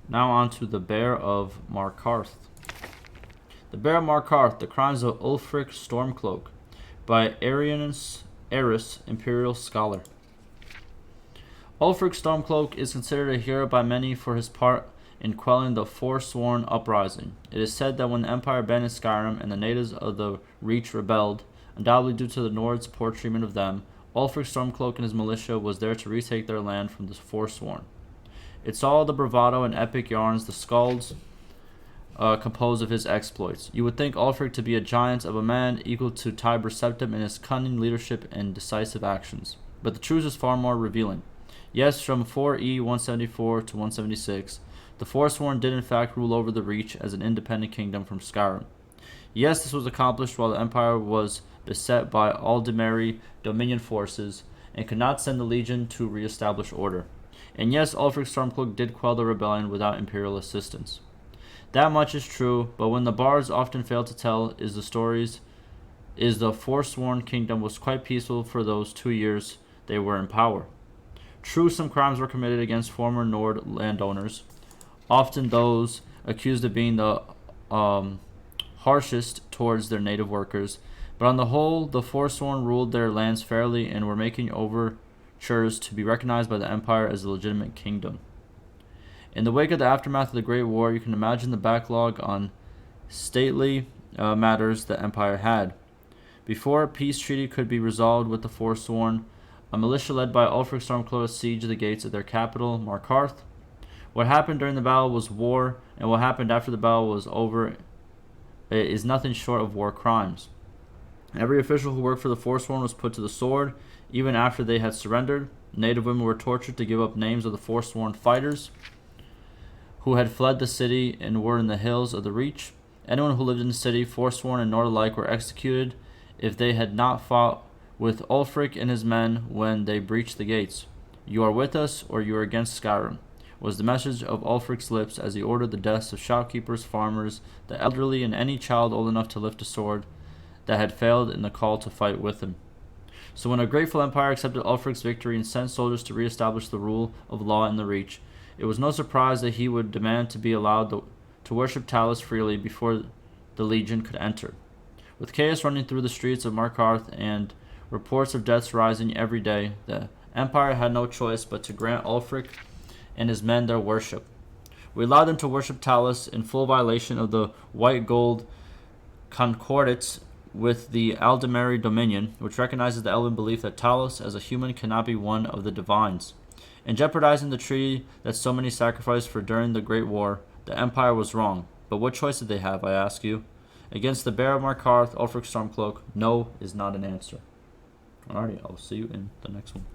Now on to the Bear of Markarth. The Bear of Markarth, The Crimes of Ulfric Stormcloak, by Arianus Eris, Imperial Scholar. Ulfric Stormcloak is considered a hero by many for his part in quelling the Forsworn uprising. It is said that when the Empire abandoned Skyrim and the natives of the Reach rebelled, undoubtedly due to the Nords' poor treatment of them, Ulfric Stormcloak and his militia was there to retake their land from the Forsworn. It's all the bravado and epic yarns the Skalds compose of his exploits. You would think Ulfric to be a giant of a man equal to Tiber Septim in his cunning leadership and decisive actions. But the truth is far more revealing. Yes, from 4E 174 to 176, the Forsworn did in fact rule over the Reach as an independent kingdom from Skyrim. Yes, this was accomplished while the Empire was beset by Aldemari Dominion forces and could not send the Legion to re-establish order. And yes, Ulfric Stormcloak did quell the rebellion without Imperial assistance. That much is true, but when the bards often fail to tell is the Forsworn kingdom was quite peaceful for those 2 years they were in power. True, some crimes were committed against former Nord landowners, often those accused of being the harshest towards their native workers, but on the whole, the Forsworn ruled their lands fairly and were making overtures to be recognized by the Empire as a legitimate kingdom. In the wake of the aftermath of the Great War, you can imagine the backlog on stately matters the Empire had. Before a peace treaty could be resolved with the Forsworn, a militia led by Ulfric Stormcloak sieged the gates of their capital, Markarth. What happened during the battle was war, and what happened after the battle was over is nothing short of war crimes. Every official who worked for the Forsworn was put to the sword, even after they had surrendered. Native women were tortured to give up names of the Forsworn fighters who had fled the city and were in the hills of the Reach. Anyone who lived in the city, Forsworn and Nord alike, were executed if they had not fought with Ulfric and his men when they breached the gates. "You are with us, or you are against Skyrim," was the message of Ulfric's lips as he ordered the deaths of shopkeepers, farmers, the elderly, and any child old enough to lift a sword that had failed in the call to fight with him. So when a grateful empire accepted Ulfric's victory and sent soldiers to re-establish the rule of law in the Reach, it was no surprise that he would demand to be allowed to worship Talos freely before the Legion could enter. With chaos running through the streets of Markarth and reports of deaths rising every day, the Empire had no choice but to grant Ulfric and his men their worship. We allowed them to worship Talos in full violation of the white gold concordates with the Aldemari Dominion, which recognizes the Elven belief that Talos as a human cannot be one of the divines. In jeopardizing the treaty that so many sacrificed for during the Great War, the Empire was wrong. But what choice did they have, I ask you? Against the Bear of Markarth, Ulfric Stormcloak, no is not an answer. Alrighty, I'll see you in the next one.